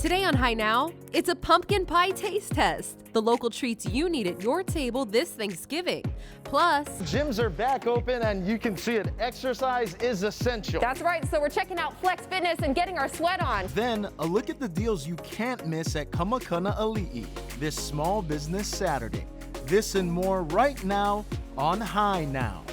Today on Hi Now, it's a pumpkin pie taste test. The local treats you need at your table this Thanksgiving. Plus, gyms are back open and you can see it. Exercise is essential. That's right, so we're checking out Flex Fitness and getting our sweat on. Then a look at the deals you can't miss at Kamakana Ali'i this Small Business Saturday. This and more right now on Hi Now.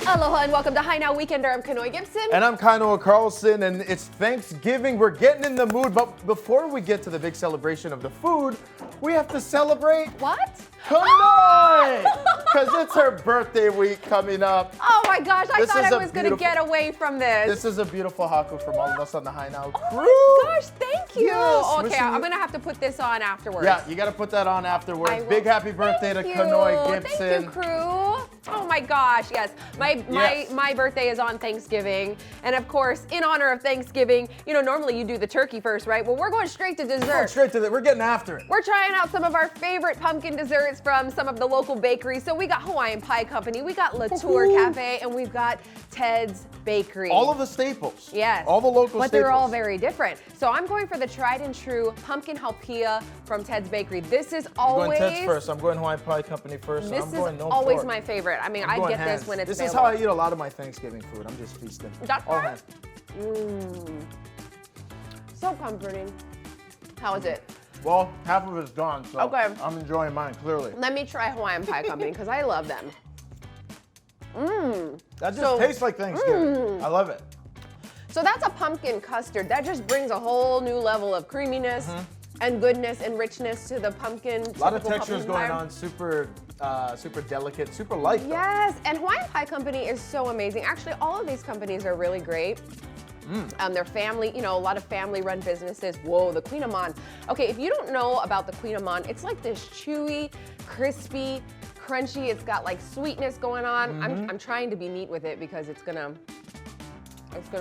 Aloha and welcome to Hi Now Weekender. I'm Kanoe Gibson. And I'm Kainoa Carlson, and it's Thanksgiving. We're getting in the mood, but before we get to the big celebration of the food, we have to celebrate What? Kanoe! Because it's her birthday week coming up. Oh my gosh, I thought I was going to beautiful- get away from this. This is a beautiful haku from all of us on the Hi Now crew. Oh my gosh, thank you. Yes, okay, wishing I'm you- going to have to put this on afterwards. Yeah, you got to put that on afterwards. I will. Big happy birthday to Thank Kanoe you. Gibson. Thank you, crew. Oh my gosh, yes. My birthday is on Thanksgiving. And of course, in honor of Thanksgiving, you know, normally you do the turkey first, right? Well, we're going straight to dessert. Going straight to we're getting after it. We're trying out some of our favorite pumpkin desserts from some of the local bakeries. So we got Hawaiian Pie Company, we got Latour Cafe, and we've got Ted's Bakery. All of the staples. Yes. All the local staples. But they're all very different. So I'm going for the tried and true pumpkin halpia from Ted's Bakery. This is always... I'm going Ted's first. I'm going Hawaiian Pie Company first. This I'm going is no always fork. my favorite. I mean, I'm I going get hands. this when it's This available. is how I eat a lot of my Thanksgiving food. I'm just feasting. That's all right. hands. So comforting. How is it? Well, half of it's gone, so Okay. I'm enjoying mine, clearly. Let me try Hawaiian Pie Company because I love them. That just So- tastes like Thanksgiving. I love it. So that's a pumpkin custard. That just brings a whole new level of creaminess and goodness and richness to the pumpkin. A lot of textures going on, super delicate, super light though. Yes, and Hawaiian Pie Company is so amazing. Actually, all of these companies are really great. They're family, you know, a lot of family-run businesses. Whoa, the Queen Amman. Okay, if you don't know about the Queen Amman, it's like this chewy, crispy, crunchy. It's got like sweetness going on. I'm trying to be neat with it because it's gonna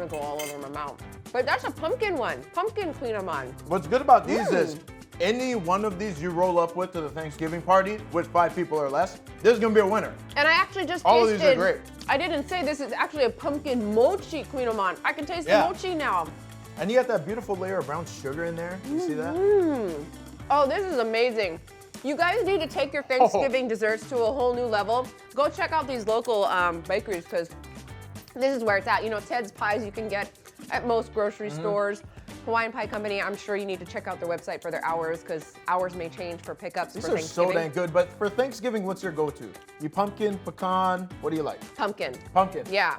go all over my mouth. But that's a pumpkin one, pumpkin Queen Amman. What's good about these is any one of these you roll up with to the Thanksgiving party with 5 people or less, there's gonna be a winner. And I actually just All of tasted, these are great. I didn't say this is actually a pumpkin mochi Queen Amman. I can taste Yeah. the mochi now. And you got that beautiful layer of brown sugar in there. You see that? Oh, this is amazing. You guys need to take your Thanksgiving desserts to a whole new level. Go check out these local bakeries because this is where it's at. You know, Ted's Pies you can get at most grocery stores. Hawaiian Pie Company, I'm sure you need to check out their website for their hours because hours may change for pickups These for are Thanksgiving. so dang good. But for Thanksgiving, what's your go-to? You pumpkin, pecan, what do you like? Pumpkin. Pumpkin. Yeah.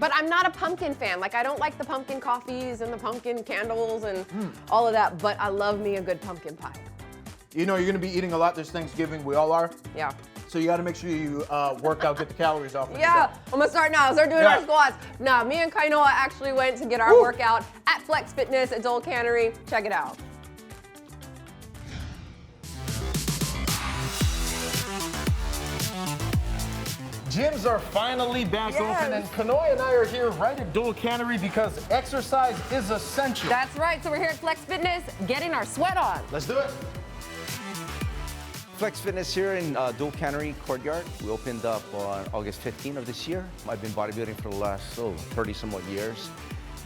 But I'm not a pumpkin fan. Like, I don't like the pumpkin coffees and the pumpkin candles and all of that, but I love me a good pumpkin pie. You know you're gonna be eating a lot this Thanksgiving. We all are. Yeah. So you gotta make sure you work out, get the calories off. Yeah, I'm gonna start now. Start doing Yeah. our squats. Now, me and Kainoa actually went to get our workout at Flex Fitness at Dole Cannery. Check it out. Gyms are finally back Yes. open, and Kanoe and I are here right at Dole Cannery because exercise is essential. That's right. So we're here at Flex Fitness getting our sweat on. Let's do it. Flex Fitness here in Dole Cannery Courtyard. We opened up on August 15 of this year. I've been bodybuilding for the last 30 some odd years.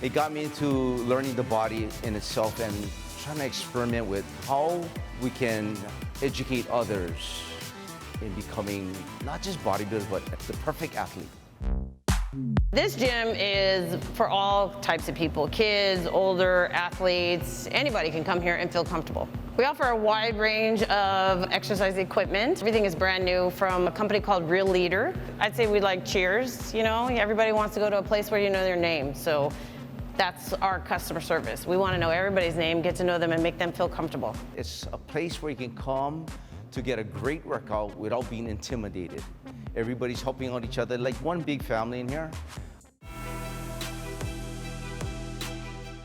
It got me into learning the body in itself and trying to experiment with how we can educate others in becoming not just bodybuilders, but the perfect athlete. This gym is for all types of people, kids, older, athletes, anybody can come here and feel comfortable. We offer a wide range of exercise equipment. Everything is brand new from a company called Real Leader. I'd say we like Cheers, you know, everybody wants to go to a place where you know their name. So that's our customer service. We want to know everybody's name, get to know them and make them feel comfortable. It's a place where you can come to get a great workout without being intimidated. Everybody's helping out each other like one big family in here.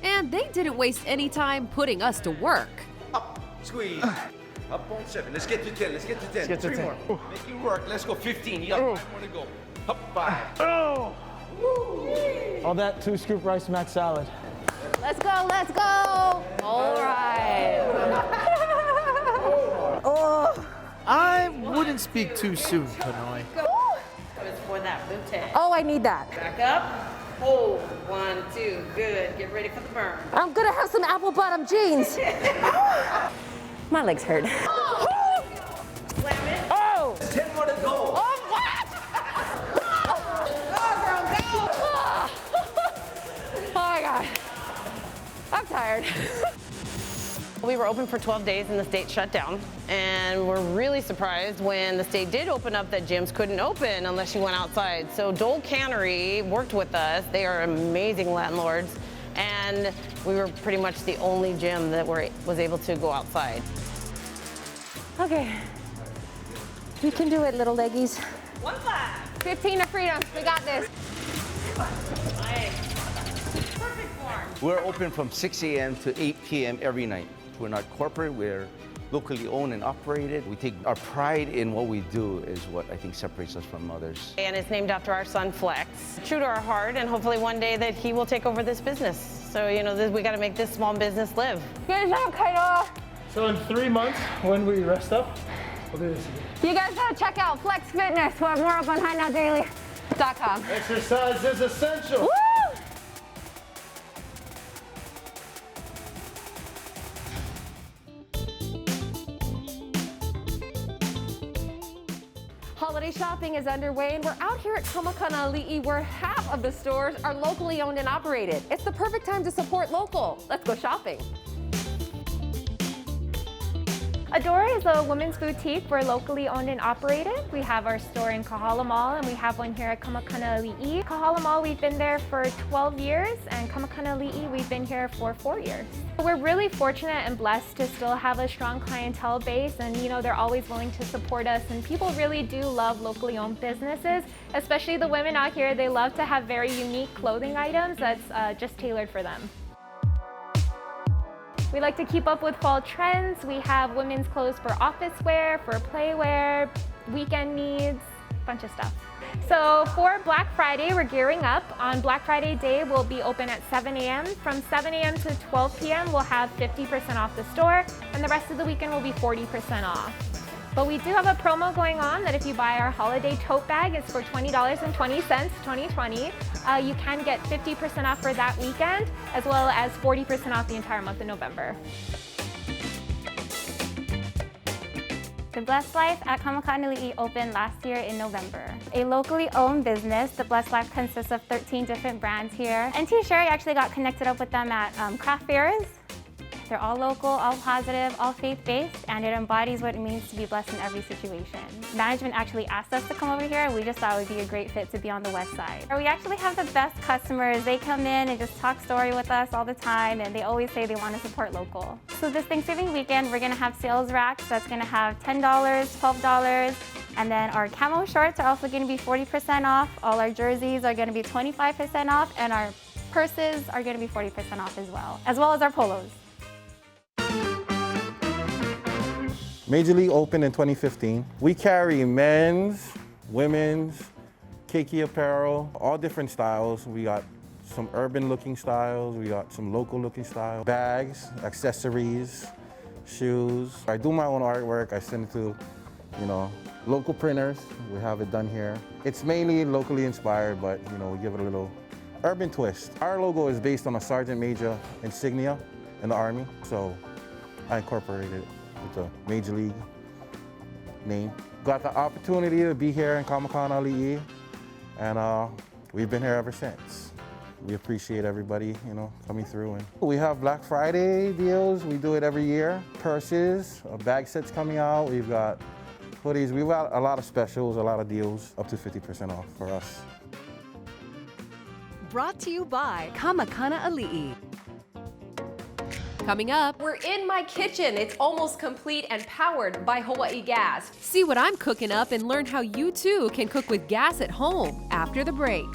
and they didn't waste any time putting us to work. Up, squeeze. Up on 7. Let's get to 10. Let's get to 10. Let's get to 3 10. more. Make it work. Let's go 15. You got 5 more to go. Up 5. Oh! All that 2-scoop rice mac salad. Let's go, let's go. All right. speak too soon, Kanoi. It's for that booty. Oh, I need that. Back up. Hold. 1, 2. Good. Get ready for the burn. I'm gonna have some apple bottom jeans. My legs hurt. Slam it. Oh! 10 more to go. Oh, what? Go, girl, go. Oh my God. I'm tired. We were open for 12 days and the state shut down. And we're really surprised when the state did open up that gyms couldn't open unless you went outside. So Dole Cannery worked with us. They are amazing landlords. And we were pretty much the only gym that was able to go outside. Okay. We can do it, little leggies. 1 flag. 15 of freedom. We got this. Nice. Perfect form. We're open from 6 a.m. to 8 p.m. every night. We're not corporate, we're locally owned and operated. We take our pride in what we do is what I think separates us from others. And it's named after our son, Flex. True to our heart, and hopefully one day that he will take over this business. So, you know, we got to make this small business live. Good job, Kaito. So in 3 months, when we rest up, we'll do this again. You guys gotta check out Flex Fitness. We're more up on HighNowDaily.com. Exercise is essential. Woo! Holiday shopping is underway, and we're out here at Kamakana Ali'i, where half of the stores are locally owned and operated. It's the perfect time to support local. Let's go shopping. Adora is a women's boutique. We're locally owned and operated. We have our store in Kahala Mall, and we have one here at Kamakana Ali'i. Kahala Mall, we've been there for 12 years, and Kamakana Ali'i, we've been here for 4 years. We're really fortunate and blessed to still have a strong clientele base, and you know, they're always willing to support us, and people really do love locally owned businesses, especially the women out here. They love to have very unique clothing items that's just tailored for them. We like to keep up with fall trends. We have women's clothes for office wear, for play wear, weekend needs, a bunch of stuff. So for Black Friday, we're gearing up. On Black Friday day, we'll be open at 7 a.m. From 7 a.m. to 12 p.m., we'll have 50% off the store, and the rest of the weekend will be 40% off. But we do have a promo going on that if you buy our holiday tote bag, it's for $20.20, 2020. You can get 50% off for that weekend, as well as 40% off the entire month of November. The Blessed Life at Kamakana Ali'i opened last year in November. A locally owned business, the Blessed Life consists of 13 different brands here. And T. Sherry actually got connected up with them at craft fairs. They're all local, all positive, all faith-based, and it embodies what it means to be blessed in every situation. Management actually asked us to come over here, and we just thought it would be a great fit to be on the west side. We actually have the best customers. They come in and just talk story with us all the time, and they always say they want to support local. So this Thanksgiving weekend, we're going to have sales racks that's going to have $10, $12, and then our camo shorts are also going to be 40% off. All our jerseys are going to be 25% off, and our purses are going to be 40% off as well as our polos. Major League opened in 2015. We carry men's, women's, keiki apparel, all different styles. We got some urban looking styles, we got some local looking styles, bags, accessories, shoes. I do my own artwork. I send it to, local printers. We have it done here. It's mainly locally inspired, but we give it a little urban twist. Our logo is based on a Sergeant Major insignia in the Army, so I incorporated it with the Major League name. Got the opportunity to be here in Kamakana Ali'i, and we've been here ever since. We appreciate everybody, coming through. And we have Black Friday deals. We do it every year. Purses, bag sets coming out. We've got hoodies. We've got a lot of specials, a lot of deals, up to 50% off for us. Brought to you by Kamakana Ali'i. Coming up, We're in my kitchen. It's almost complete and powered by Hawaii Gas. see what I'm cooking up and learn how you too can cook with gas at home after the break.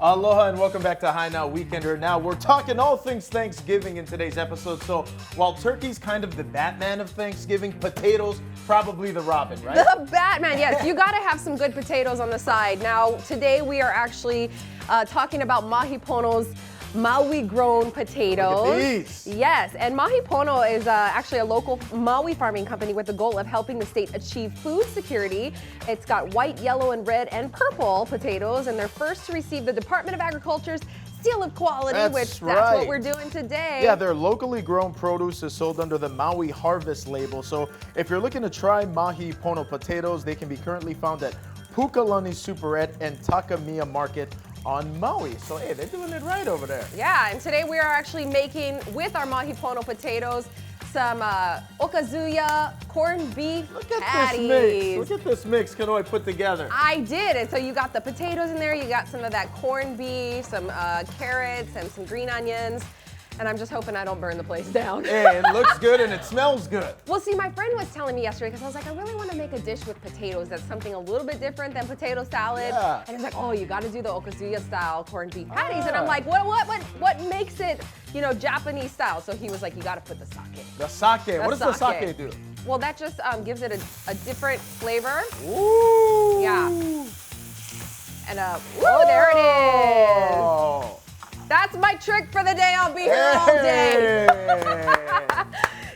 Aloha and welcome back to High Now Weekender. Now we're talking all things Thanksgiving in today's episode. So while turkey's kind of the Batman of Thanksgiving, potatoes probably the Robin, right? The Batman, yes. You gotta have some good potatoes on the side. Now today we are actually talking about Mahi Pono's Maui-grown potatoes. Look at these. Yes, and Mahi Pono is actually a local Maui farming company with the goal of helping the state achieve food security. It's got white, yellow, and red and purple potatoes, and they're first to receive the Department of Agriculture's Seal of Quality, that's what we're doing today. Yeah, their locally grown produce is sold under the Maui Harvest label. So if you're looking to try Mahi Pono potatoes, they can be currently found at Pukalani Superette and Takamiya Market on Maui. So hey, they're doing it right over there. Yeah, and today we are actually making, with our Mahi Pono potatoes, some okazuya corned beef patties. Look at this mix Kanoi put together. I did, and so you got the potatoes in there, you got some of that corned beef, some carrots, and some green onions. And I'm just hoping I don't burn the place down. Hey, it looks good and it smells good. Well, see, my friend was telling me yesterday, because I was like, I really want to make a dish with potatoes that's something a little bit different than potato salad. Yeah. And he's like, oh, you got to do the okazuya style corned beef patties. And I'm like, what makes it, you know, Japanese style? So he was like, you got to put the sake. The sake. What does the sake do? Well, that just gives it a different flavor. Ooh. Yeah. And there it is. That's my trick for the day. I'll be here all day.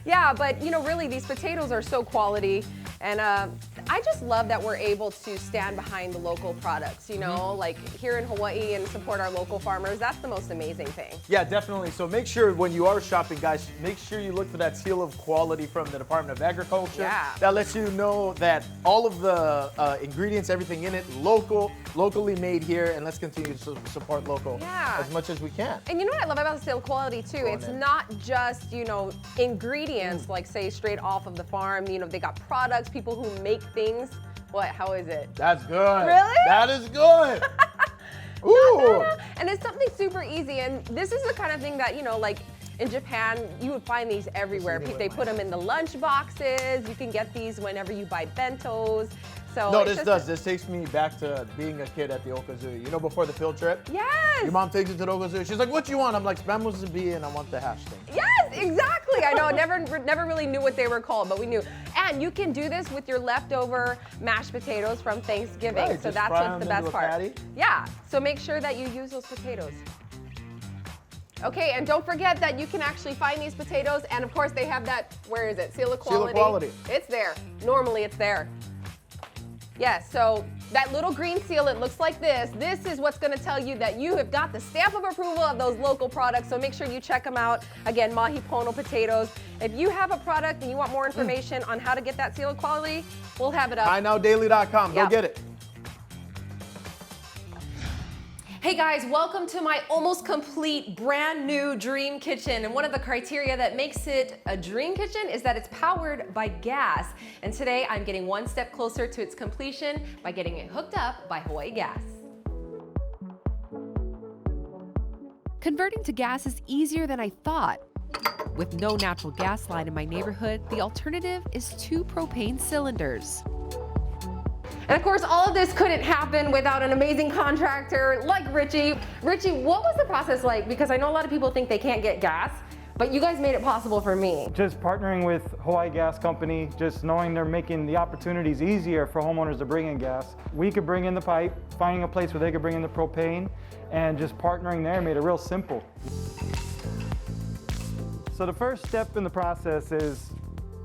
Yeah, but you know, really, these potatoes are so quality, and I just love that we're able to stand behind the local products, you know, like here in Hawaii, and support our local farmers. That's the most amazing thing. Yeah, definitely. So make sure when you are shopping, guys, make sure you look for that seal of quality from the Department of Agriculture. Yeah. That lets you know that all of the ingredients, everything in it, locally made here, and let's continue to support local as much as we can. And you know what I love about the seal of quality too? It's not just, you know, ingredients like say straight off of the farm. You know, they got products, people who make things. What? How is it? That's good. Really? That is good. Ooh. And it's something super easy. And this is the kind of thing that, you know, like in Japan, you would find these everywhere. They put them in the lunch boxes. You can get these whenever you buy bentos. So no, this takes me back to being a kid at the okazuya. You know, before the field trip? Yes. Your mom takes you to the okazuya. She's like, what you want? I'm like, spam musubi, and I want the hash thing. Yes, exactly. I know, never really knew what they were called, but we knew. And you can do this with your leftover mashed potatoes from Thanksgiving. Right, so that's what's the best part. Patty. Yeah, so make sure that you use those potatoes. Okay, and don't forget that you can actually find these potatoes, and of course they have that, where is it, seal of quality? Seal of quality. It's there. Normally it's there. Yes, so that little green seal, it looks like this. This is what's gonna tell you that you have got the stamp of approval of those local products, so make sure you check them out. Again, Mahi Pono potatoes. If you have a product and you want more information on how to get that seal of quality, we'll have it up. HighNowDaily.com, go get it. Hey guys, welcome to my almost complete brand new dream kitchen. And one of the criteria that makes it a dream kitchen is that it's powered by gas. And today I'm getting one step closer to its completion by getting it hooked up by Hawaii Gas. Converting to gas is easier than I thought. With no natural gas line in my neighborhood, the alternative is 2 propane cylinders. And of course, all of this couldn't happen without an amazing contractor like Richie. Richie, what was the process like? Because I know a lot of people think they can't get gas, but you guys made it possible for me. Just partnering with Hawaii Gas Company, just knowing they're making the opportunities easier for homeowners to bring in gas. We could bring in the pipe, finding a place where they could bring in the propane, and just partnering there made it real simple. So the first step in the process is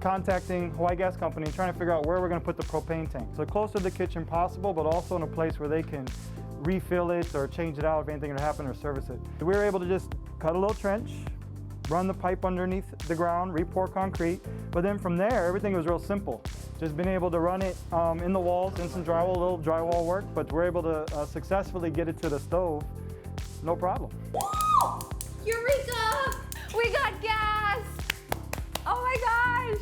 contacting Hawaii Gas Company and trying to figure out where we're going to put the propane tank. So close to the kitchen possible, but also in a place where they can refill it or change it out if anything would happen or service it. We were able to just cut a little trench, run the pipe underneath the ground, re-pour concrete, but then from there everything was real simple. Just being able to run it in the walls, in some drywall, a little drywall work, but we're able to successfully get it to the stove, no problem. Woo! Eureka! We got gas! Oh my gosh!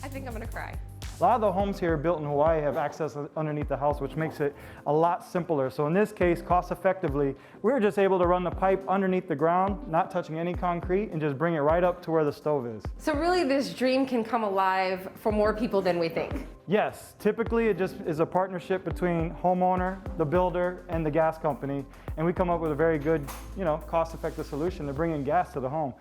I think I'm gonna cry. A lot of the homes here built in Hawaii have access underneath the house, which makes it a lot simpler. So in this case, cost effectively, we were just able to run the pipe underneath the ground, not touching any concrete, and just bring it right up to where the stove is. So really this dream can come alive for more people than we think. Yes, typically it just is a partnership between homeowner, the builder, and the gas company, and we come up with a very good, cost-effective solution to bring in gas to the home.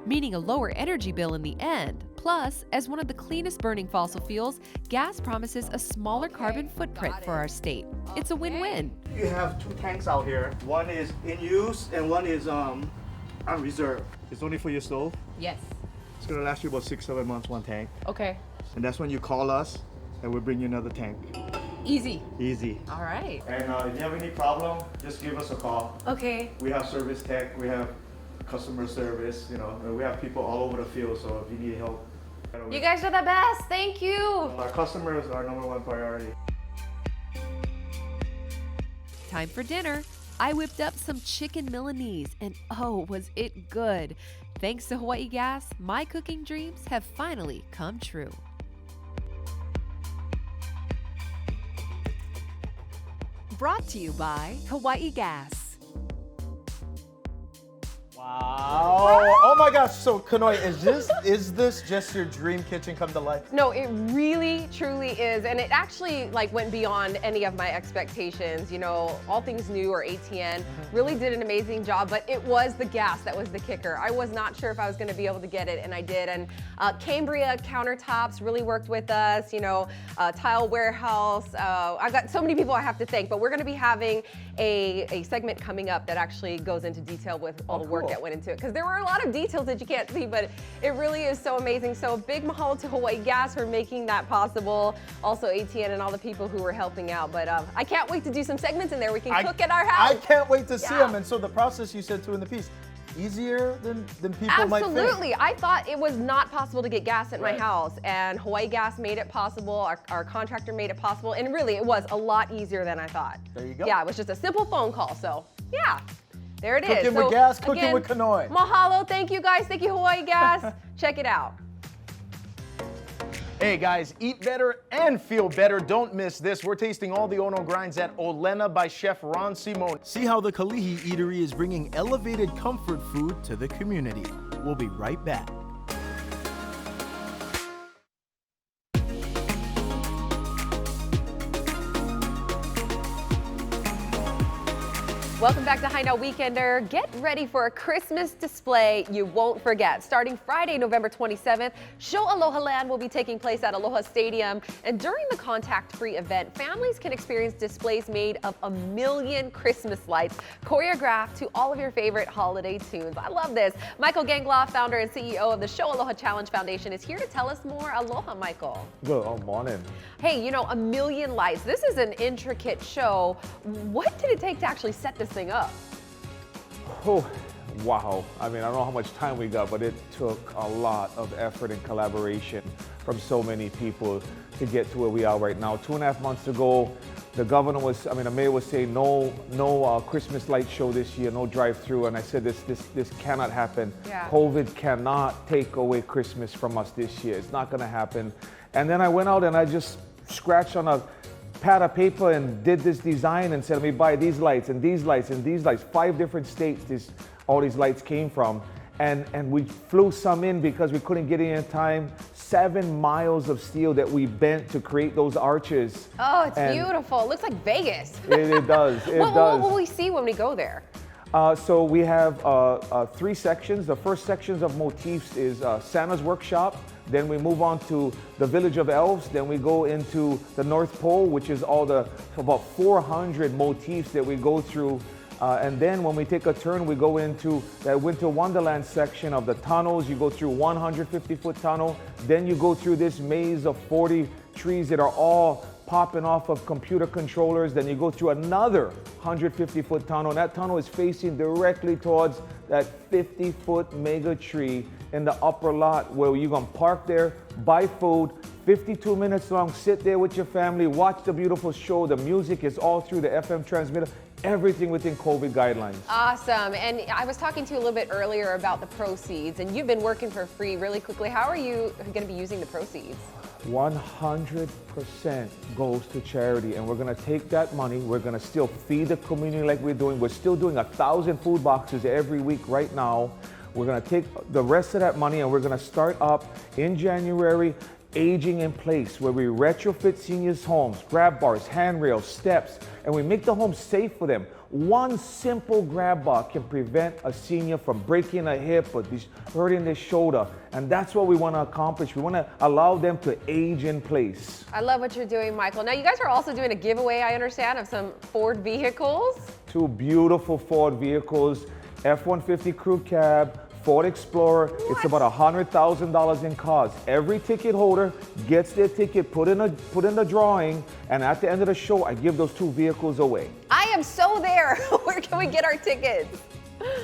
Meaning a lower energy bill in the end. Plus, as one of the cleanest burning fossil fuels, gas promises a smaller carbon footprint for our state. It's a win-win. You have 2 tanks out here. One is in use and one is on reserve. It's only for your stove. Yes. It's gonna last you about 6-7 months, 1 tank. Okay. And that's when you call us and we'll bring you another tank. Easy. Easy. All right. And if you have any problem, just give us a call. Okay. We have service tech, we have customer service, and we have people all over the field, so if you need help. You guys are the best. Thank you. Our customers are #1 priority. Time for dinner. I whipped up some chicken Milanese, and oh, was it good. Thanks to Hawaii Gas, my cooking dreams have finally come true. Brought to you by Hawaii Gas. Wow. Oh my gosh. So Kanoi, is this just your dream kitchen come to life? No, it really, truly is. And it actually went beyond any of my expectations. All Things New or ATN really did an amazing job, but it was the gas that was the kicker. I was not sure if I was gonna be able to get it, and I did. And Cambria Countertops really worked with us, Tile Warehouse. I've got so many people I have to thank, but we're gonna be having a segment coming up that actually goes into detail with all the work that went into it, because there were a lot of details that you can't see, but it really is so amazing. So big mahalo to Hawaii Gas for making that possible. Also ATN and all the people who were helping out. But I can't wait to do some segments in there. We can cook at our house. I can't wait to see them. And so the process you said too in the piece, easier than people might think. Absolutely. I thought it was not possible to get gas at my house, and Hawaii Gas made it possible. Our contractor made it possible, and really it was a lot easier than I thought. There you go. Yeah, it was just a simple phone call. So yeah. There it is. Cooking with gas, cooking with Kanoi. Mahalo, thank you guys. Thank you, Hawaii Gas. Check it out. Hey guys, eat better and feel better. Don't miss this. We're tasting all the Ono grinds at Olenna by Chef Ron Simone. See how the Kalihi Eatery is bringing elevated comfort food to the community. We'll be right back. Welcome back to High Now Weekender. Get ready for a Christmas display you won't forget. Starting Friday, November 27th, Show Aloha Land will be taking place at Aloha Stadium. And during the contact-free event, families can experience displays made of 1 million Christmas lights, choreographed to all of your favorite holiday tunes. I love this. Michael Gangloff, founder and CEO of the Show Aloha Challenge Foundation, is here to tell us more. Aloha, Michael. Good morning. Hey, 1 million lights. This is an intricate show. What did it take to actually set this thing up? Oh, wow. I mean, I don't know how much time we got, but it took a lot of effort and collaboration from so many people to get to where we are right now. 2.5 months ago, the mayor was saying no Christmas light show this year, no drive-through, and I said this cannot happen. Yeah. COVID cannot take away Christmas from us this year. It's not gonna happen. And then I went out and I just scratched on a pad of paper and did this design and said, let me buy these lights and these lights and these lights. 5 different states all these lights came from. And we flew some in because we couldn't get in time. 7 miles of steel that we bent to create those arches. Oh, it's beautiful. It looks like Vegas. It does. What will we see when we go there? So we have 3 sections. The first sections of motifs is Santa's workshop. Then we move on to the Village of Elves. Then we go into the North Pole, which is about 400 motifs that we go through. And then when we take a turn, we go into that Winter Wonderland section of the tunnels. You go through 150-foot tunnel. Then you go through this maze of 40 trees that are all popping off of computer controllers. Then you go through another 150-foot tunnel. That tunnel is facing directly towards that 50-foot mega tree in the upper lot where you're gonna park there, buy food, 52 minutes long, sit there with your family, watch the beautiful show. The music is all through the FM transmitter. everything within COVID guidelines. Awesome. And I was talking to you a little bit earlier about the proceeds, and you've been working for free. Really quickly, how are you going to be using the proceeds? 100% goes to charity, and we're going to take that money. We're going to still feed the community like we're doing. We're still doing 1,000 food boxes every week right now. We're going to take the rest of that money and we're going to start up in January Aging in Place, where we retrofit seniors' homes, grab bars, handrails, steps, and we make the home safe for them. One simple grab bar can prevent a senior from breaking a hip or hurting their shoulder, and that's what we want to accomplish. We want to allow them to age in place. I love what you're doing, Michael. Now, you guys are also doing a giveaway, I understand, of some Ford vehicles. 2 beautiful Ford vehicles, F-150 Crew Cab, Ford Explorer. What? It's about $100,000 in cost. Every ticket holder gets their ticket put in the drawing, and at the end of the show, I give those 2 vehicles away. I am so there. Where can we get our tickets?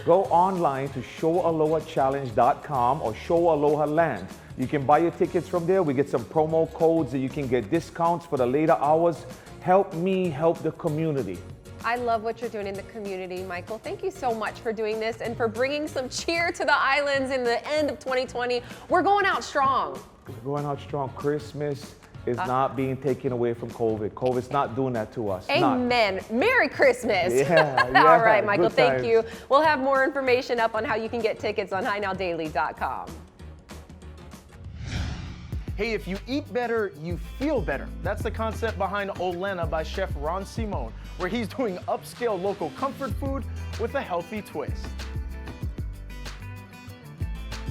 Go online to showalohachallenge.com or Show Aloha Land. You can buy your tickets from there. We get some promo codes that you can get discounts for the later hours. Help me help the community. I love what you're doing in the community, Michael. Thank you so much for doing this and for bringing some cheer to the islands in the end of 2020. We're going out strong. We're going out strong. Christmas is not being taken away from COVID. COVID's not doing that to us. Amen. Not. Merry Christmas. Yeah, All right, Michael, thank times. you. We'll have more information up on how you can get tickets on HiNowDaily.com. Hey, if you eat better, you feel better. That's the concept behind Olenna by Chef Ron Simone, where he's doing upscale local comfort food with a healthy twist.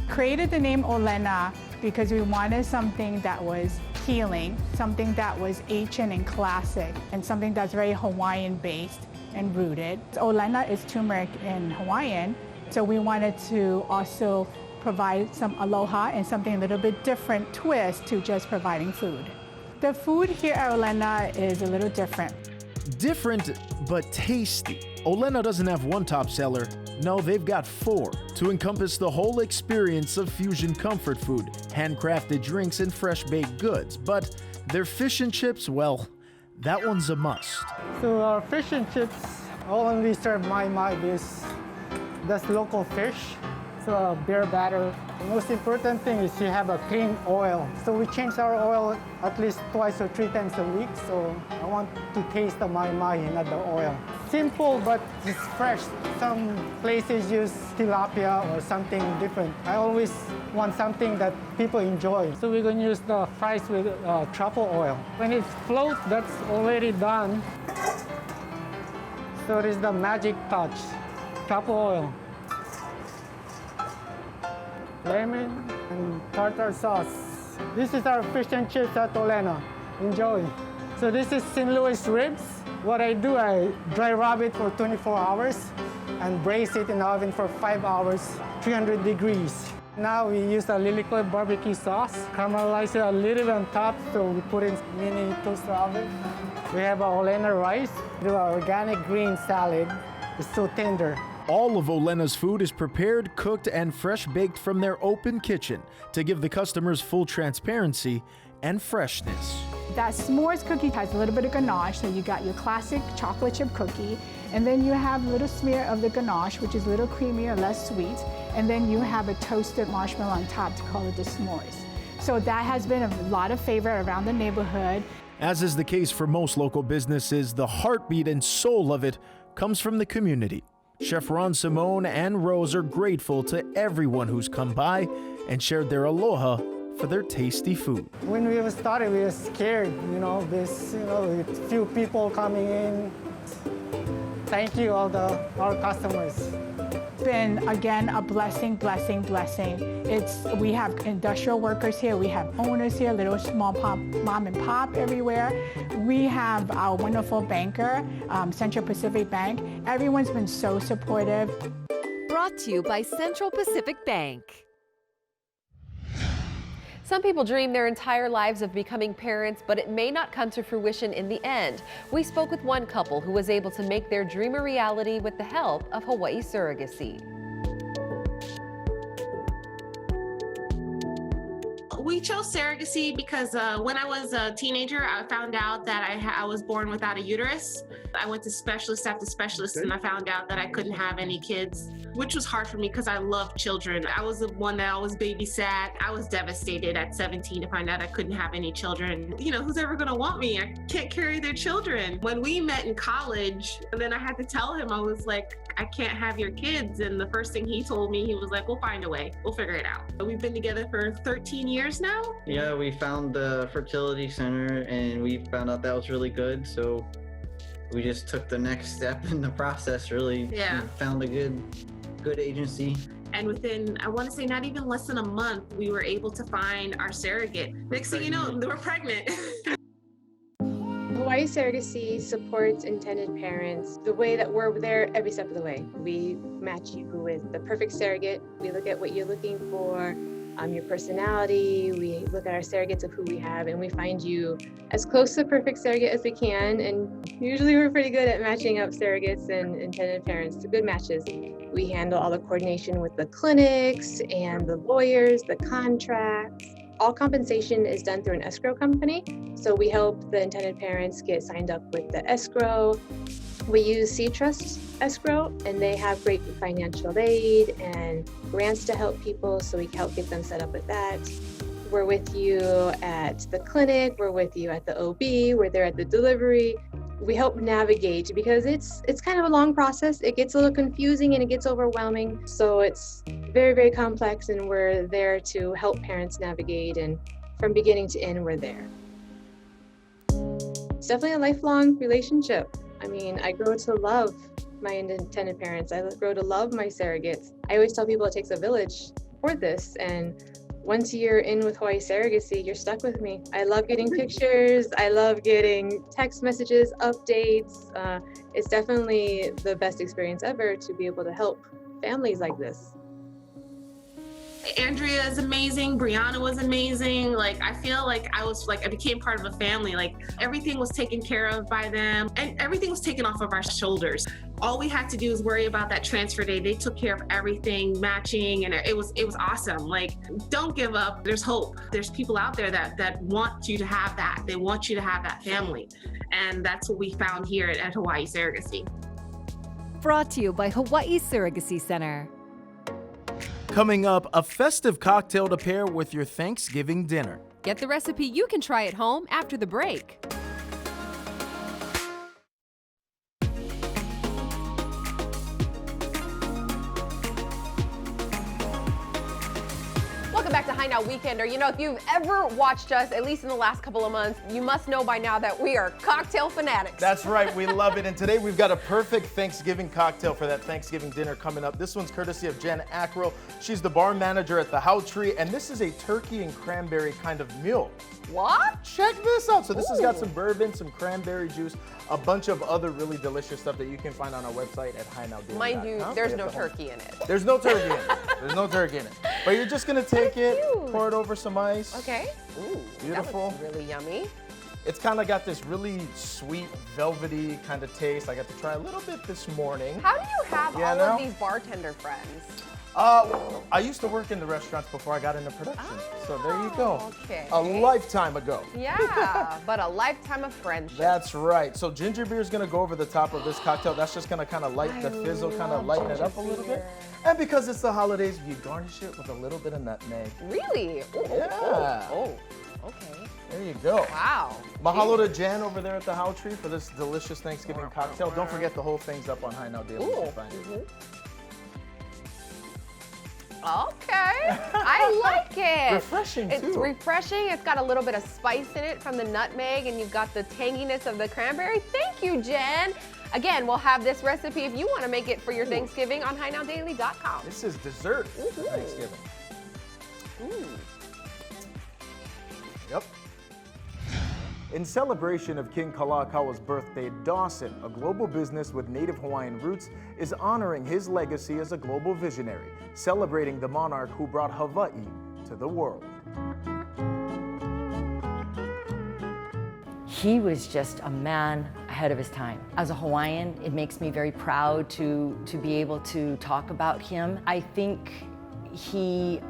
Created the name Olenna because we wanted something that was healing, something that was ancient and classic, and something that's very Hawaiian-based and rooted. Olenna is turmeric in Hawaiian, so we wanted to also provide some aloha and something a little bit different twist to just providing food. The food here at Olenna is a little different. Different, but tasty. Olenna doesn't have one top seller. No, they've got 4 to encompass the whole experience of fusion comfort food, handcrafted drinks, and fresh baked goods. But their fish and chips, well, that one's a must. So our fish and chips only serve my this. That's local fish. So beer batter. The most important thing is you have a clean oil. So we change our oil at least 2 or 3 times a week. So I want to taste the mahi, not the oil. Simple, but it's fresh. Some places use tilapia or something different. I always want something that people enjoy. So we're going to use the fries with truffle oil. When it floats, that's already done. So it is the magic touch, truffle oil. Lemon and tartar sauce. This is our fish and chips at Olenna. Enjoy. So this is St. Louis ribs. What I do, I dry rub it for 24 hours and braise it in the oven for 5 hours, 300 degrees. Now we use a liquid barbecue sauce, caramelize it a little bit on top, so we put in mini toaster oven. We have our Olenna rice, do our organic green salad. It's so tender. All of Olenna's food is prepared, cooked, and fresh baked from their open kitchen to give the customers full transparency and freshness. That s'mores cookie has a little bit of ganache, so you got your classic chocolate chip cookie, and then you have a little smear of the ganache, which is a little creamier, less sweet, and then you have a toasted marshmallow on top to call it the s'mores. So that has been a lot of favorite around the neighborhood. As is the case for most local businesses, the heartbeat and soul of it comes from the community. Chef Ron Simone and Rose are grateful to everyone who's come by and shared their aloha for their tasty food. When we started, we were scared, with few people coming in. Thank you, all our customers. Been again a blessing. We have industrial workers here, we have owners here, little small mom and pop everywhere. We have our wonderful banker, Central Pacific Bank. Everyone's been so supportive. Brought to you by Central Pacific Bank. Some people dream their entire lives of becoming parents, but it may not come to fruition in the end. We spoke with one couple who was able to make their dream a reality with the help of Hawaii Surrogacy. We chose surrogacy because when I was a teenager, I found out that I was born without a uterus. I went to specialist after specialist and I found out that I couldn't have any kids, which was hard for me because I love children. I was the one that always babysat. I was devastated at 17 to find out I couldn't have any children. You know, who's ever gonna want me? I can't carry their children. When we met in college, and then I had to tell him, I was like, I can't have your kids. And the first thing he told me, he was like, we'll find a way. We'll figure it out. We've been together for 13 years now. Yeah, we found the fertility center and we found out that was really good. So we just took the next step in the process, really. Yeah. We found a good agency. And within, I want to say not even less than a month, we were able to find our surrogate. Next thing you know, we're pregnant. Hawaii Surrogacy supports intended parents the way that we're there every step of the way. We match you with the perfect surrogate. We look at what you're looking for, your personality. We look at our surrogates of who we have, and we find you as close to the perfect surrogate as we can. And usually we're pretty good at matching up surrogates and intended parents to good matches. We handle all the coordination with the clinics and the lawyers, the contracts. All compensation is done through an escrow company. So we help the intended parents get signed up with the escrow. We use Sea Trust Escrow, and they have great financial aid and grants to help people, so we help get them set up with that. We're with you at the clinic, we're with you at the OB, we're there at the delivery. We help navigate because it's kind of a long process. It gets a little confusing and it gets overwhelming. So it's very, very complex, and we're there to help parents navigate, and from beginning to end, we're there. It's definitely a lifelong relationship. I mean, I grow to love my intended parents. I grow to love my surrogates. I always tell people it takes a village for this, and once you're in with Hawaii Surrogacy, you're stuck with me. I love getting pictures. I love getting text messages, updates. It's definitely the best experience ever to be able to help families like this. Andrea is amazing. Brianna was amazing. Like, I feel like I became part of a family. Like, everything was taken care of by them, and everything was taken off of our shoulders. All we had to do is worry about that transfer day. They took care of everything, matching, and it was awesome. Like, don't give up. There's hope. There's people out there that want you to have that. They want you to have that family. And that's what we found here at Hawaii Surrogacy. Brought to you by Hawaii Surrogacy Center. Coming up, a festive cocktail to pair with your Thanksgiving dinner. Get the recipe you can try at home after the break. Welcome back to High Now Weekender. You know, if you've ever watched us, at least in the last couple of months, you must know by now that we are cocktail fanatics. That's right, we love it. And today we've got a perfect Thanksgiving cocktail for that Thanksgiving dinner coming up. This one's courtesy of Jen Ackrell. She's the bar manager at the How Tree, and this is a turkey and cranberry kind of meal. What? Check this out. So this has got some bourbon, some cranberry juice, a bunch of other really delicious stuff that you can find on our website at HighNowDaily.com. Mind you, there's no turkey in it. There's no turkey in it. There's no turkey in it. But you're just gonna take it, pour it over some ice. Okay. Ooh, beautiful. That looks really yummy. It's kind of got this really sweet, velvety kind of taste. I got to try a little bit this morning. How do you have all of these bartender friends? I used to work in the restaurants before I got into production. So there you go. Okay. A lifetime ago. Yeah, but a lifetime of friendship. That's right. So ginger beer is going to go over the top of this cocktail. That's just going to kind of light the fizzle, kind of lighten it up a little bit. And because it's the holidays, you garnish it with a little bit of nutmeg. Really? Ooh, Yeah. Okay. There you go. Wow. Mahalo to Jan over there at the How Tree for this delicious Thanksgiving cocktail. Don't forget the whole thing's up on High Now Daily. You can find it. Okay, I like it. Refreshing, too. It's refreshing. It's got a little bit of spice in it from the nutmeg, and you've got the tanginess of the cranberry. Thank you, Jen. Again, we'll have this recipe if you want to make it for your Thanksgiving on HighNowDaily.com. This is dessert for Thanksgiving. Yep. In celebration of King Kalakaua birthday, Dawson, a global business with Native Hawaiian roots, is honoring his legacy as a global visionary, celebrating the monarch who brought Hawaii to the world. He was just a man ahead of his time. As a Hawaiian, it makes me very proud to be able to talk about him. I think he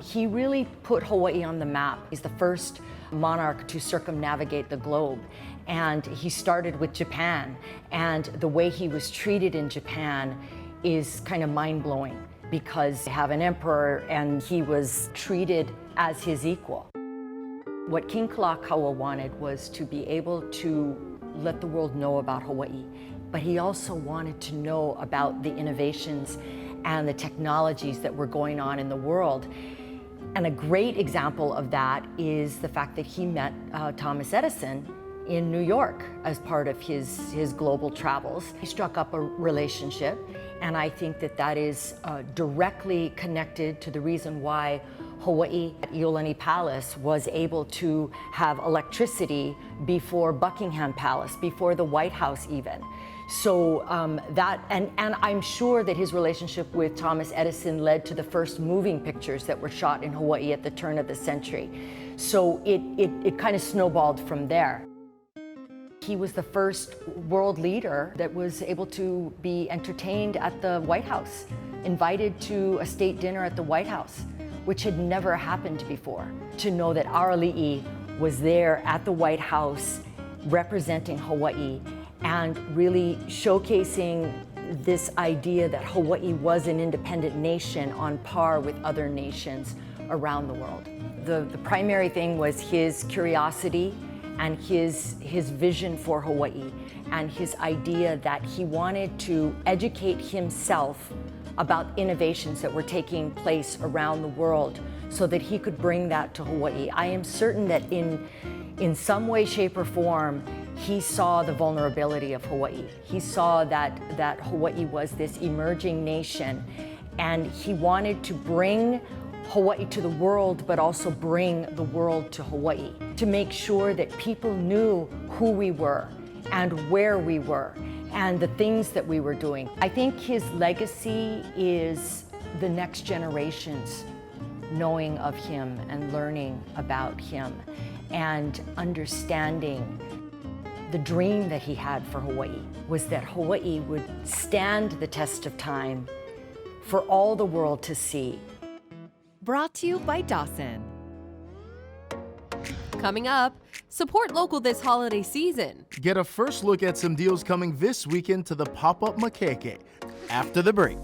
He really put Hawaii on the map. He's the first monarch to circumnavigate the globe. And he started with Japan. And the way he was treated in Japan is kind of mind-blowing because they have an emperor and he was treated as his equal. What King Kalakaua wanted was to be able to let the world know about Hawaii, but he also wanted to know about the innovations and the technologies that were going on in the world. And a great example of that is the fact that he met Thomas Edison in New York as part of his global travels. He struck up a relationship, and I think that that is directly connected to the reason why Hawaii at Olenna Palace was able to have electricity before Buckingham Palace, before the White House even. So and I'm sure that his relationship with Thomas Edison led to the first moving pictures that were shot in Hawaii at the turn of the century. So it kind of snowballed from there. He was the first world leader that was able to be entertained at the White House, invited to a state dinner at the White House, which had never happened before. To know that our ali'i was there at the White House representing Hawaii and really showcasing this idea that Hawaii was an independent nation on par with other nations around the world. The primary thing was his curiosity and his vision for Hawaii and his idea that he wanted to educate himself about innovations that were taking place around the world so that he could bring that to Hawaii. I am certain that in some way, shape, or form, he saw the vulnerability of Hawaii. He saw that Hawaii was this emerging nation, and he wanted to bring Hawaii to the world, but also bring the world to Hawaii, to make sure that people knew who we were and where we were and the things that we were doing. I think his legacy is the next generations knowing of him and learning about him and understanding the dream that he had for Hawaii was that Hawaii would stand the test of time for all the world to see. Brought to you by Dawson. Coming up, support local this holiday season. Get a first look at some deals coming this weekend to the pop-up Makeke after the break.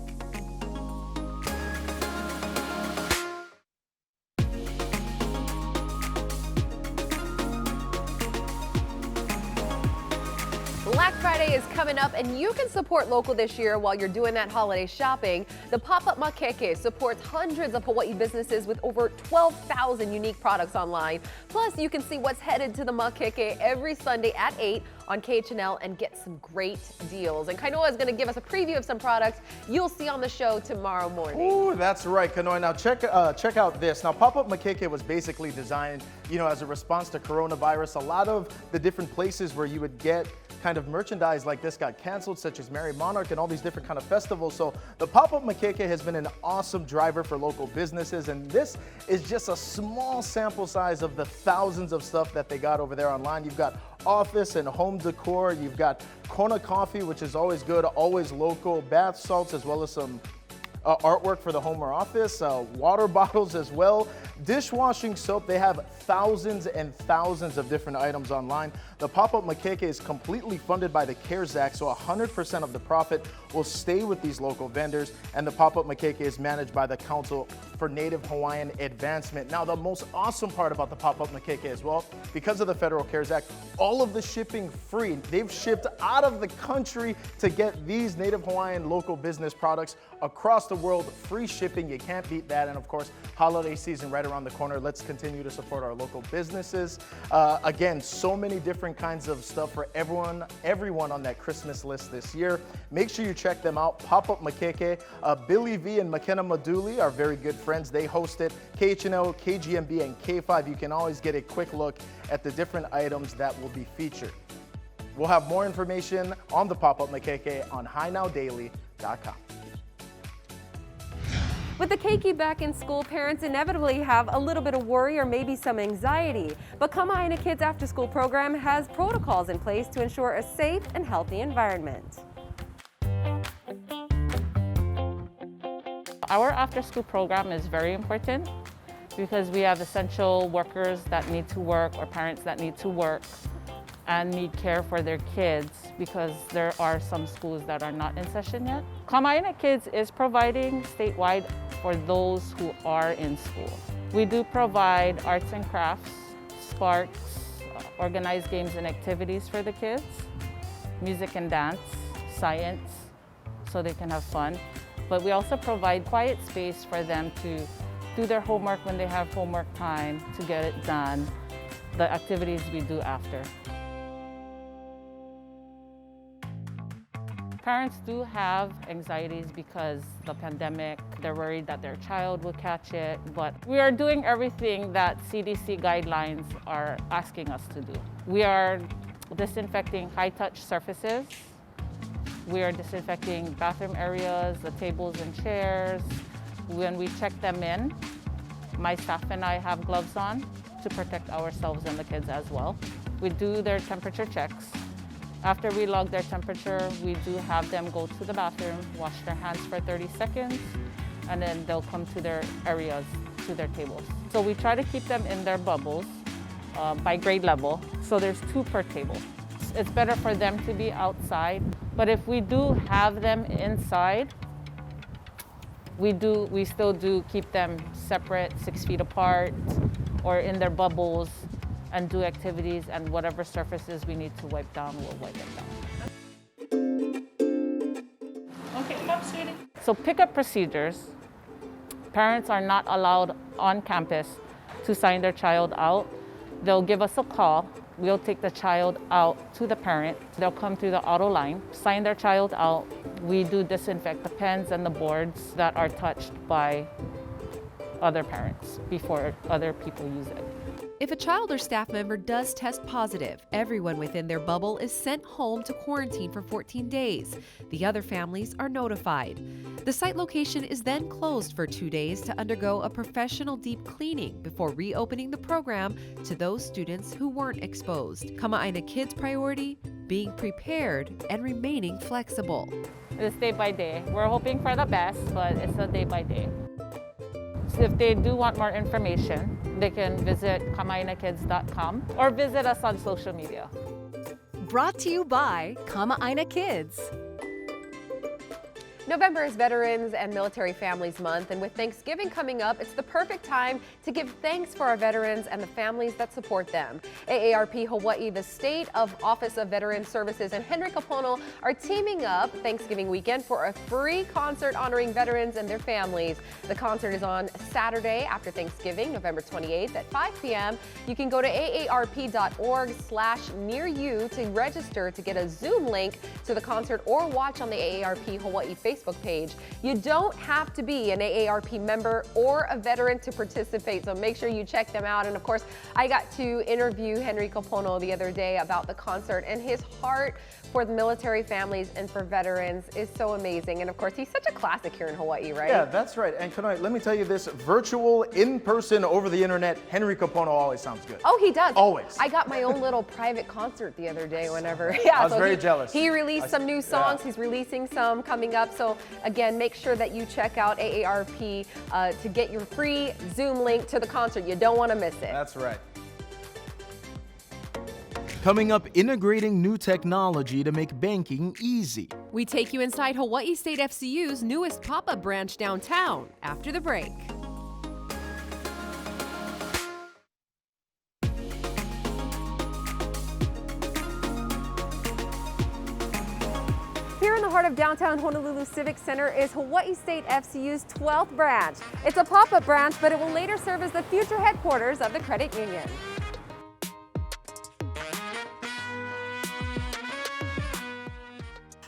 Black Friday is coming up, and you can support local this year while you're doing that holiday shopping. The Pop-Up Makeke supports hundreds of Hawaii businesses with over 12,000 unique products online. Plus, you can see what's headed to the Makeke every Sunday at 8 on KHNL and get some great deals. And Kainoa is going to give us a preview of some products you'll see on the show tomorrow morning. Ooh, that's right, Kainoa. Now check out this. Now, Pop-Up Makeke was basically designed, as a response to coronavirus. A lot of the different places where you would get kind of merchandise like this got canceled, such as Merry Monarch and all these different kind of festivals. So the Pop-Up Makeke has been an awesome driver for local businesses, and this is just a small sample size of the thousands of stuff that they got over there online. You've got office and home decor, you've got Kona coffee, which is always good, always local, bath salts, as well as some artwork for the home or office, water bottles as well, dishwashing soap. They have thousands and thousands of different items online. The Pop-Up Makeke is completely funded by the CARES Act, so 100% of the profit will stay with these local vendors, and the Pop-Up Makeke is managed by the Council for Native Hawaiian Advancement. Now, the most awesome part about the Pop-Up Makeke as well, because of the Federal CARES Act, all of the shipping free. They've shipped out of the country to get these Native Hawaiian local business products across the world. Free shipping, you can't beat that. And of course, holiday season right around the corner. Let's continue to support our local businesses. Again, so many different kinds of stuff for everyone on that Christmas list this year. Make sure you check them out. Pop-Up Makeke. Billy V and McKenna Maduli are very good friends. They host it. KHNL, KGMB, and K5. You can always get a quick look at the different items that will be featured. We'll have more information on the Pop-Up Makeke on HiNowDaily.com. With the keiki back in school, parents inevitably have a little bit of worry or maybe some anxiety. But Kamayana Kids after school program has protocols in place to ensure a safe and healthy environment. Our after school program is very important. because we have essential workers that need to work or parents that need to work and need care for their kids because there are some schools that are not in session yet. Kamayana Kids is providing statewide for those who are in school. We do provide arts and crafts, sparks, organized games and activities for the kids, music and dance, science, so they can have fun. But we also provide quiet space for them to do their homework when they have homework time, to get it done, the activities we do after. Parents do have anxieties because the pandemic, they're worried that their child will catch it, but we are doing everything that CDC guidelines are asking us to do. We are disinfecting high-touch surfaces. We are disinfecting bathroom areas, the tables and chairs. When we check them in, my staff and I have gloves on to protect ourselves and the kids as well. We do their temperature checks. After we log their temperature, we do have them go to the bathroom, wash their hands for 30 seconds, and then they'll come to their areas, to their tables. So we try to keep them in their bubbles by grade level, so there's 2 per table. It's better for them to be outside, but if we do have them inside, we still do keep them separate, 6 feet apart, or in their bubbles, and do activities, and whatever surfaces we need to wipe down, we'll wipe it down. Okay, come up, sweetie. So pickup procedures. Parents are not allowed on campus to sign their child out. They'll give us a call. We'll take the child out to the parent. They'll come through the auto line, sign their child out. We do disinfect the pens and the boards that are touched by other parents before other people use it. If a child or staff member does test positive, everyone within their bubble is sent home to quarantine for 14 days. The other families are notified. The site location is then closed for 2 days to undergo a professional deep cleaning before reopening the program to those students who weren't exposed. Kamayana Kids' priority, being prepared and remaining flexible. It's day by day. We're hoping for the best, but it's a day by day. So if they do want more information, they can visit kamayanakids.com or visit us on social media. Brought to you by Kamayana Kids. November is Veterans and Military Families Month, and with Thanksgiving coming up, it's the perfect time to give thanks for our veterans and the families that support them. AARP Hawaii, the State of Office of Veteran Services, and Henry Kapono are teaming up Thanksgiving weekend for a free concert honoring veterans and their families. The concert is on Saturday after Thanksgiving, November 28th at 5 p.m. You can go to aarp.org/nearyou to register to get a Zoom link to the concert or watch on the AARP Hawaii Facebook page. You don't have to be an AARP member or a veteran to participate, so make sure you check them out. And of course, I got to interview Henry Kapono the other day about the concert, and his heart for the military families and for veterans is so amazing. And of course, he's such a classic here in Hawaii, right? Yeah, that's right. And Kanoi, let me tell you this, virtual, in person, over the internet, Henry Kapono always sounds good. Oh, he does. Always. I got my own little private concert the other day whenever. Yeah, I was very jealous. He released some new songs. He's releasing some coming up. So again, make sure that you check out AARP to get your free Zoom link to the concert. You don't want to miss it. That's right. Coming up, integrating new technology to make banking easy. We take you inside Hawaii State FCU's newest pop-up branch downtown after the break. Here in the heart of downtown Honolulu Civic Center is Hawaii State FCU's 12th branch. It's a pop-up branch, but it will later serve as the future headquarters of the credit union.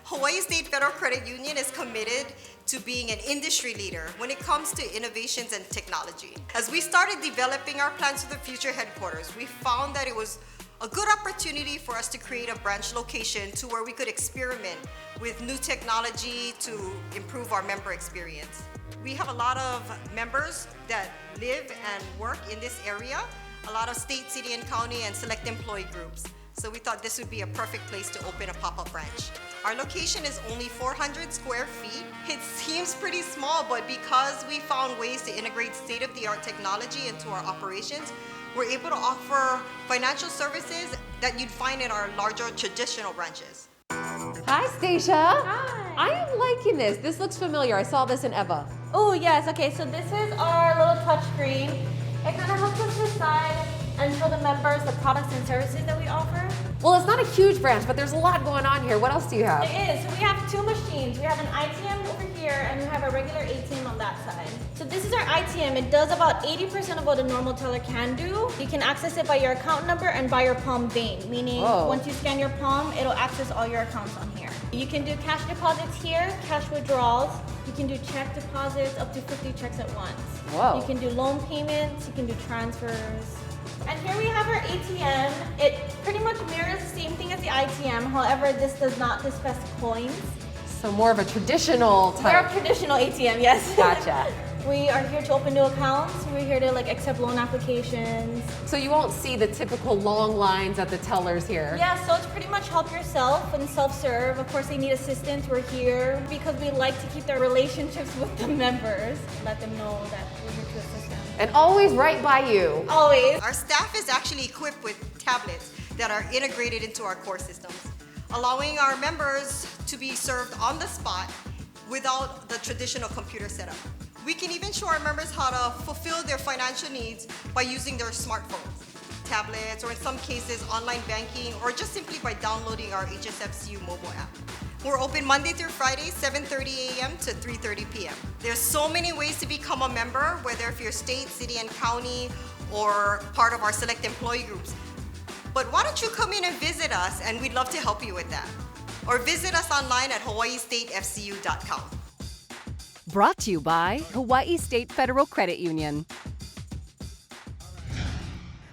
Hawaii State Federal Credit Union is committed to being an industry leader when it comes to innovations and technology. As we started developing our plans for the future headquarters, we found that it was a good opportunity for us to create a branch location to where we could experiment with new technology to improve our member experience. We have a lot of members that live and work in this area, a lot of state, city, and county, and select employee groups. So we thought this would be a perfect place to open a pop-up branch. Our location is only 400 square feet. It seems pretty small, but because we found ways to integrate state-of-the-art technology into our operations, we're able to offer financial services that you'd find in our larger traditional branches. Hi, Stacia. Hi. I am liking this. This looks familiar. I saw this in Eva. Oh, yes. Okay, so this is our little touch screen. It kind of helps us decide and show the members the products and services that we offer. Well, it's not a huge branch, but there's a lot going on here. What else do you have? It is. So we have two machines. We have an ITM over here and we have a regular ATM on that side. So this is our ITM. It does about 80% of what a normal teller can do. You can access it by your account number and by your palm vein, meaning once you scan your palm, it'll access all your accounts on here. You can do cash deposits here, cash withdrawals. You can do check deposits, up to 50 checks at once. Whoa. You can do loan payments, you can do transfers. And here we have our ATM. It pretty much mirrors the same thing as the ITM. However, this does not dispense coins. So more of a traditional type. We're a traditional ATM, yes. Gotcha. We are here to open new accounts. We're here to accept loan applications. So you won't see the typical long lines at the tellers here. Yeah, so it's pretty much help yourself and self-serve. Of course, they need assistance. We're here because we like to keep their relationships with the members. Let them know that we're here to assist them. And always right by you. Always. Our staff is actually equipped with tablets that are integrated into our core systems, allowing our members to be served on the spot without the traditional computer setup. We can even show our members how to fulfill their financial needs by using their smartphones, tablets, or in some cases, online banking, or just simply by downloading our HSFCU mobile app. We're open Monday through Friday, 7:30 a.m. to 3:30 p.m. There's so many ways to become a member, whether if you're state, city, and county, or part of our select employee groups. But why don't you come in and visit us, and we'd love to help you with that. Or visit us online at hawaiistatefcu.com. Brought to you by Hawaii State Federal Credit Union.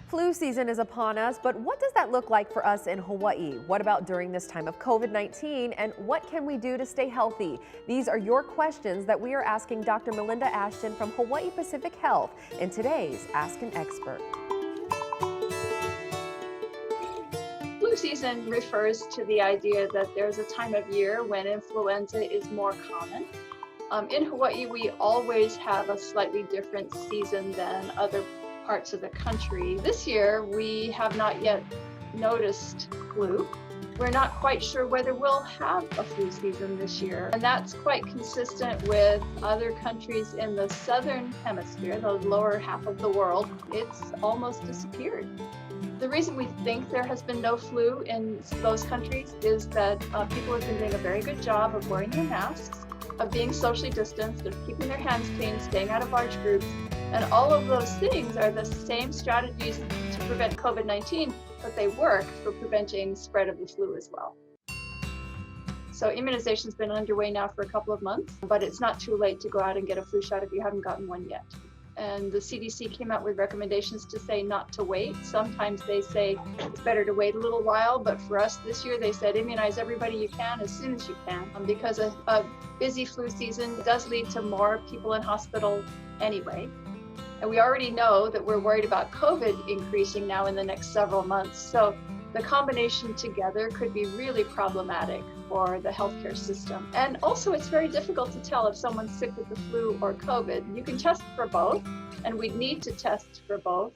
Flu season is upon us, but what does that look like for us in Hawaii? What about during this time of COVID-19, and what can we do to stay healthy? These are your questions that we are asking Dr. Melinda Ashton from Hawaii Pacific Health in today's Ask an Expert. Flu season refers to the idea that there's a time of year when influenza is more common. In Hawaii, we always have a slightly different season than other parts of the country. This year, we have not yet noticed flu. We're not quite sure whether we'll have a flu season this year, and that's quite consistent with other countries in the southern hemisphere, the lower half of the world. It's almost disappeared. The reason we think there has been no flu in those countries is that people have been doing a very good job of wearing their masks, of being socially distanced, of keeping their hands clean, staying out of large groups. And all of those things are the same strategies to prevent COVID-19, but they work for preventing spread of the flu as well. So immunization's been underway now for a couple of months, but it's not too late to go out and get a flu shot if you haven't gotten one yet. And the CDC came out with recommendations to say not to wait. Sometimes they say it's better to wait a little while, but for us this year, they said immunize everybody you can as soon as you can, because a busy flu season does lead to more people in hospital anyway. And we already know that we're worried about COVID increasing now in the next several months. So the combination together could be really problematic for the healthcare system. And also it's very difficult to tell if someone's sick with the flu or COVID. You can test for both, and we'd need to test for both.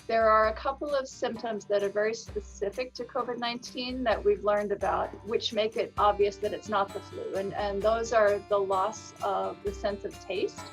There are a couple of symptoms that are very specific to COVID-19 that we've learned about, which make it obvious that it's not the flu. And those are the loss of the sense of taste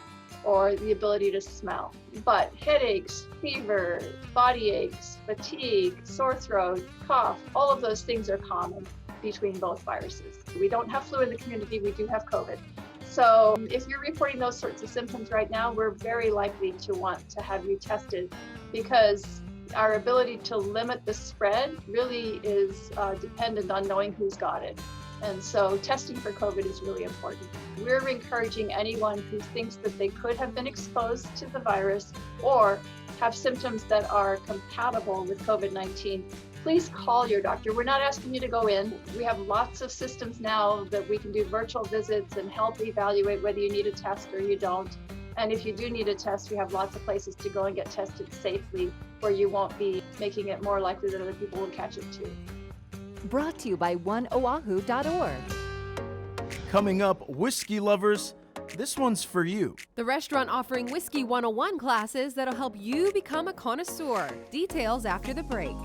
or the ability to smell. But headaches, fever, body aches, fatigue, sore throat, cough, all of those things are common between both viruses. We don't have flu in the community, we do have COVID. So if you're reporting those sorts of symptoms right now, we're very likely to want to have you tested, because our ability to limit the spread really is dependent on knowing who's got it. And so testing for COVID is really important. We're encouraging anyone who thinks that they could have been exposed to the virus or have symptoms that are compatible with COVID-19, please call your doctor. We're not asking you to go in. We have lots of systems now that we can do virtual visits and help evaluate whether you need a test or you don't. And if you do need a test, we have lots of places to go and get tested safely where you won't be making it more likely that other people will catch it too. Brought to you by oneoahu.org. Coming up, whiskey lovers, this one's for you. The restaurant offering Whiskey 101 classes that'll help you become a connoisseur. Details after the break.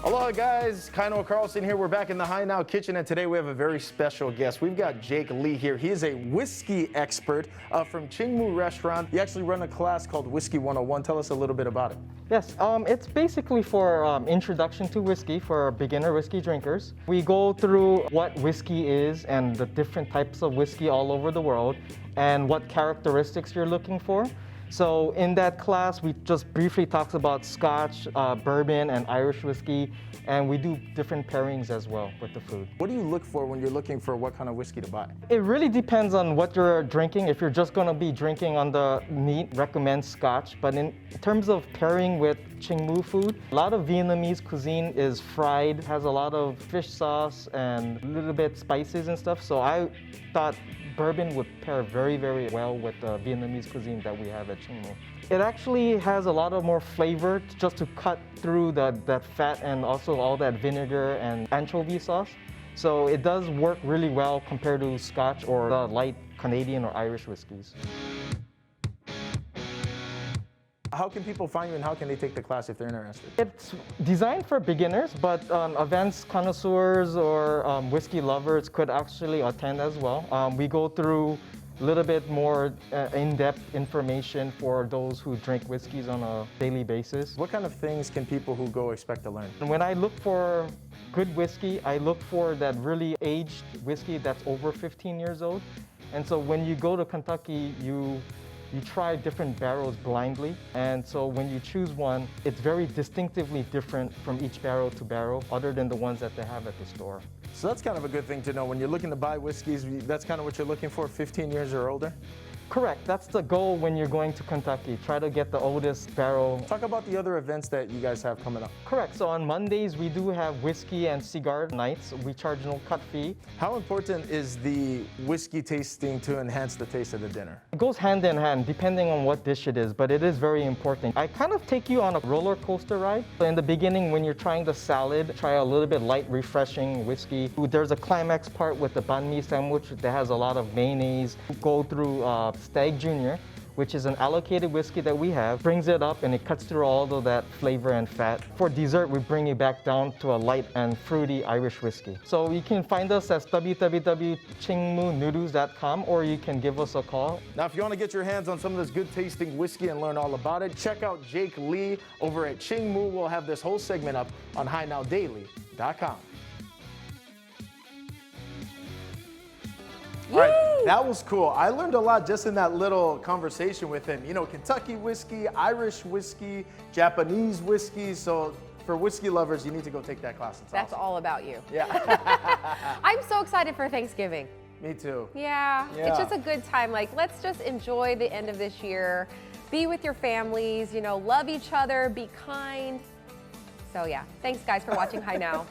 Aloha guys, Kaino Carlson here. We're back in the High Now Kitchen, and today we have a very special guest. We've got Jake Lee here. He is a whiskey expert from Chingmu Restaurant. You actually run a class called Whiskey 101. Tell us a little bit about it. Yes, it's basically for introduction to whiskey for beginner whiskey drinkers. We go through what whiskey is and the different types of whiskey all over the world and what characteristics you're looking for. So in that class, we just briefly talk about Scotch, bourbon, and Irish whiskey, and we do different pairings as well with the food. What do you look for when you're looking for what kind of whiskey to buy? It really depends on what you're drinking. If you're just going to be drinking on the neat, recommend Scotch. But in terms of pairing with Chingmu food, a lot of Vietnamese cuisine is fried, has a lot of fish sauce and a little bit spices and stuff. So I thought bourbon would pair very, very well with the Vietnamese cuisine that we have at Chingmu. It actually has a lot of more flavor just to cut through that fat and also all that vinegar and anchovy sauce. So it does work really well compared to Scotch or the light Canadian or Irish whiskeys. How can people find you and how can they take the class if they're interested? It's designed for beginners, but advanced connoisseurs or whiskey lovers could actually attend as well. We go through a little bit more in-depth information for those who drink whiskeys on a daily basis. What kind of things can people who go expect to learn? When I look for good whiskey, I look for that really aged whiskey that's over 15 years old. And so when you go to Kentucky, you try different barrels blindly, and so when you choose one, it's very distinctively different from each barrel to barrel, other than the ones that they have at the store. So that's kind of a good thing to know. When you're looking to buy whiskeys, that's kind of what you're looking for, 15 years or older? Correct. That's the goal when you're going to Kentucky. Try to get the oldest barrel. Talk about the other events that you guys have coming up. Correct. So on Mondays, we do have whiskey and cigar nights. We charge no cut fee. How important is the whiskey tasting to enhance the taste of the dinner? It goes hand in hand, depending on what dish it is, but it is very important. I kind of take you on a roller coaster ride. So in the beginning, when you're trying the salad, try a little bit light, refreshing whiskey. There's a climax part with the banh mi sandwich that has a lot of mayonnaise. Go through Stag Jr., which is an allocated whiskey that we have, brings it up and it cuts through all of that flavor and fat. For dessert, we bring it back down to a light and fruity Irish whiskey. So you can find us at www.chingmunoodles.com or you can give us a call. Now, if you want to get your hands on some of this good tasting whiskey and learn all about it, check out Jake Lee over at Chingmu. We'll have this whole segment up on HighNowDaily.com. All right, that was cool. I learned a lot just in that little conversation with him. You know, Kentucky whiskey, Irish whiskey, Japanese whiskey. So for whiskey lovers, you need to go take that class. That's awesome. all about you. Yeah. I'm so excited for Thanksgiving. Me too. Yeah, it's just a good time. Like, let's just enjoy the end of this year. Be with your families, you know, love each other, be kind. So yeah, thanks guys for watching High Now.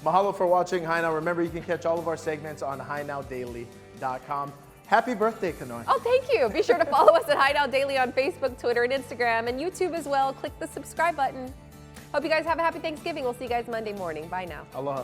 Mahalo for watching High Now. Remember, you can catch all of our segments on HighNowDaily.com. Happy birthday, Kanoy. Oh, thank you. Be sure to follow us at High Now Daily on Facebook, Twitter, and Instagram, and YouTube as well. Click the subscribe button. Hope you guys have a happy Thanksgiving. We'll see you guys Monday morning. Bye now. Aloha.